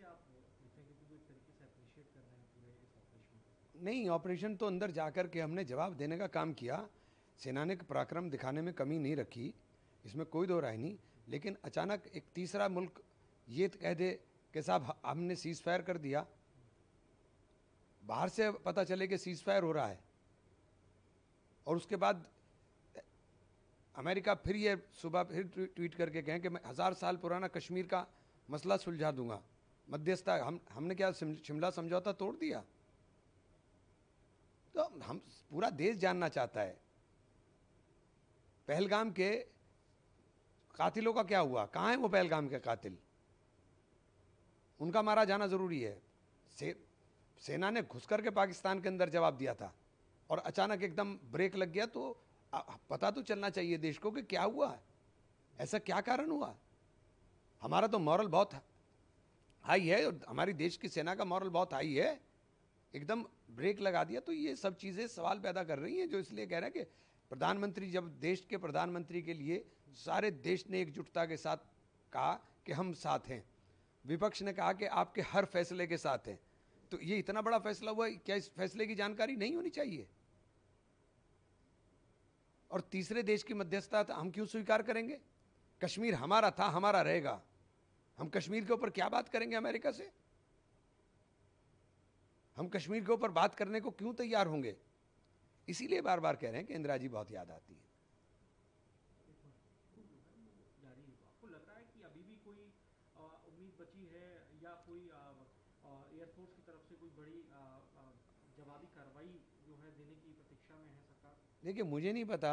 से आप देखेंगे कि एक तरीके से अप्रिशिएट कर रहे हैं पूरे इस ऑपरेशन? नहीं, ऑपरेशन तो अंदर जाकर के हमने जवाब देने का काम किया, सेना ने पराक्रम दिखाने में कमी नहीं रखी, इसमें कोई दो राय नहीं। लेकिन अचानक एक तीसरा मुल्क ये कह दे कि साहब हमने सीज फायर कर दिया, बाहर से पता चले कि सीज फायर हो रहा है, और उसके बाद अमेरिका फिर ये सुबह फिर ट्वीट करके कहें कि मैं 1000 साल पुराना कश्मीर का मसला सुलझा दूंगा, मध्यस्थता। हमने क्या शिमला समझौता तोड़ दिया? तो हम पूरा देश जानना चाहता है पहलगाम के कातिलों का क्या हुआ, कहाँ है वो पहलगाम के कातिल, उनका मारा जाना जरूरी है। सेना ने घुस करके पाकिस्तान के अंदर जवाब दिया था और अचानक एकदम ब्रेक लग गया, तो पता तो चलना चाहिए देश को कि क्या हुआ, ऐसा क्या कारण हुआ। हमारा तो मॉरल बहुत हाई है, हमारी देश की सेना का मॉरल बहुत हाई है, एकदम ब्रेक लगा दिया। तो ये सब चीज़ें सवाल पैदा कर रही हैं, जो इसलिए कह रहे हैं कि प्रधानमंत्री, जब देश के प्रधानमंत्री के लिए सारे देश ने एकजुटता के साथ कहा कि हम साथ हैं, विपक्ष ने कहा कि आपके हर फैसले के साथ हैं, तो ये इतना बड़ा फैसला हुआ, क्या इस फैसले की जानकारी नहीं होनी चाहिए? और तीसरे देश की मध्यस्थता हम क्यों स्वीकार करेंगे? कश्मीर हमारा था, हमारा रहेगा। हम कश्मीर के ऊपर क्या बात करेंगे अमेरिका से? हम कश्मीर के ऊपर बात करने को क्यों तैयार होंगे? इसीलिए बार बार कह रहे हैं कि इंदिरा जी बहुत याद आती है। आपको लगता है कि अभी भी कोई उम्मीद बची है, या कोई एयरफोर्स की तरफ से कोई बड़ी जवाबी कार्रवाई जो है देने की प्रतीक्षा में है सरकार? देखिए, मुझे नहीं पता,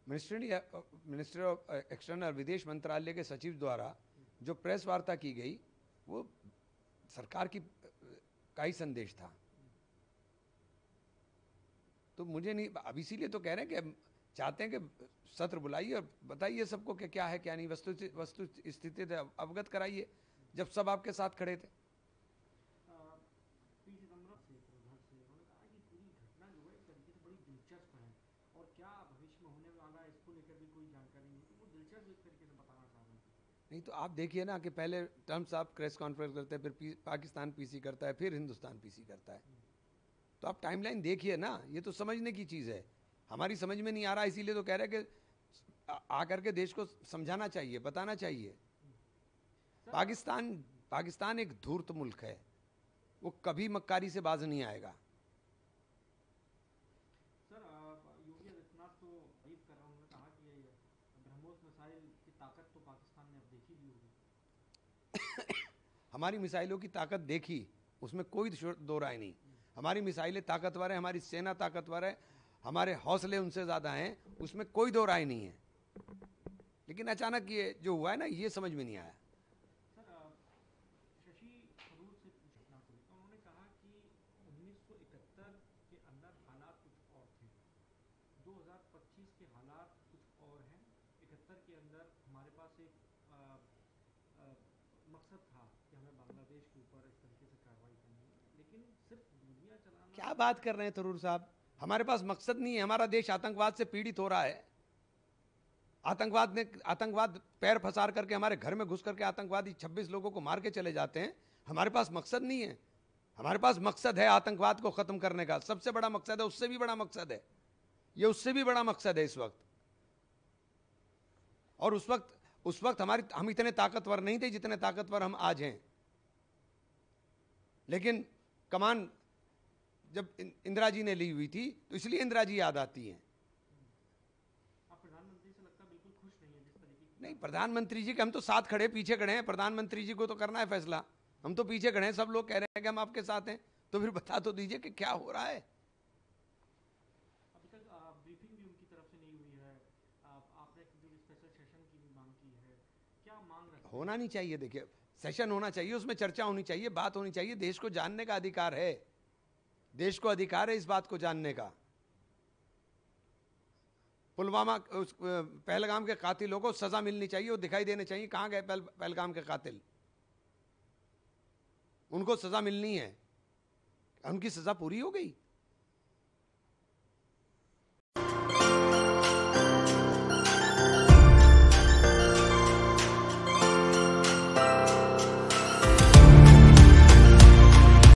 मिनिस्टर ऑफ एक्सटर्नल, विदेश मंत्रालय के सचिव द्वारा जो प्रेस वार्ता की गई वो सरकार की का ही संदेश था। तो मुझे नहीं, अब इसीलिए तो कह रहे हैं कि चाहते हैं कि सत्र बुलाइए और बताइए सबको कि क्या है क्या नहीं, वस्तु स्थिति से अवगत कराइए, जब सब आपके साथ खड़े थे। और क्या भविष्य में होने वाला है इसको लेकर भी कोई जानकारी नहीं, तो वो दिलचस्प एक तरीके से बताना चाह रहे हैं। नहीं तो आप देखिए ना कि पहले ट्रम्प साहब प्रेस कॉन्फ्रेंस करते हैं, फिर पाकिस्तान पीसी करता है, फिर हिंदुस्तान पीसी करता है। तो आप टाइमलाइन देखिए ना, ये तो समझने की चीज़ है, हमारी समझ में नहीं आ रहा, इसीलिए तो कह रहे हैं कि आकर के देश को समझाना चाहिए, बताना चाहिए। पाकिस्तान एक धूर्त मुल्क है, वो कभी मक्कारी से बाज नहीं आएगा। सर, योगी आदित्यनाथ तो तारीफ कर रहा हूँ, उन्होंने कहा कि ब्रह्मोस मिसाइल की ताकत तो पाकिस्तान ने अब देखी भी होगी। हमारी मिसाइलों की ताकत देखी, उसमें कोई दो राय नहीं। हमारी मिसाइलें ताकतवर है, हमारी सेना ताकतवर है, हमारे हौसले उनसे ज़्यादा हैं, उसमें कोई दो राय नहीं है। लेकिन अचानक ये जो हुआ है ना, ये समझ में नहीं आया। सर, शशि थरूर से पूछना चाहिए, तो उन्होंने कहा कि 1971 के अंदर हालात कुछ और थे, 2025 के हालात कुछ और हैं। 71 के अंदर हमारे पास एक मकसद था कि हमें बांग्लादेश के ऊपर इस तरीके से कार्रवाई करनी है, लेकिन सिर्फ दुनिया चलाना। क्या बात कर रहे हैं थरूर साहब? हमारे पास मकसद नहीं है, हमारा देश आतंकवाद से पीड़ित हो रहा है। आतंकवाद पैर फंसार करके हमारे घर में घुस करके आतंकवादी 26 लोगों को मार के चले जाते हैं। हमारे पास मकसद नहीं है, हमारे पास मकसद है आतंकवाद को खत्म करने का, सबसे बड़ा मकसद है, उससे भी बड़ा मकसद है, ये उससे भी बड़ा मकसद है इस वक्त। और उस वक्त हम इतने ताकतवर नहीं थे जितने ताकतवर हम आज हैं। लेकिन कमान जब इंदिरा जी ने ली हुई थी, तो इसलिए इंदिरा जी याद आती हैं। आप प्रधानमंत्री से लगता बिल्कुल खुश नहीं है जिस तरीके की? नहीं, प्रधानमंत्री जी के हम तो साथ खड़े, पीछे खड़े हैं, प्रधानमंत्री जी को तो करना है फैसला, हम तो पीछे खड़े हैं। सब लोग कह रहे हैं कि हम आपके साथ हैं, तो फिर बता तो दीजिए कि क्या हो रहा है। अभी तक ब्रीफिंग भी उनकी तरफ से नहीं हुई है, आपने जो स्पेशल सेशन की भी मांग की है, क्या मांग रखते हैं? होना नहीं चाहिए, देखिए सेशन होना चाहिए, उसमें चर्चा होनी चाहिए, बात होनी चाहिए। देश को जानने का अधिकार है, देश को अधिकार है इस बात को जानने का। पुलवामा पहलगाम के कातिलों को सजा मिलनी चाहिए, वो दिखाई देने चाहिए कहां गए पहलगाम के कातिल, उनको सजा मिलनी है। उनकी सजा पूरी हो गई।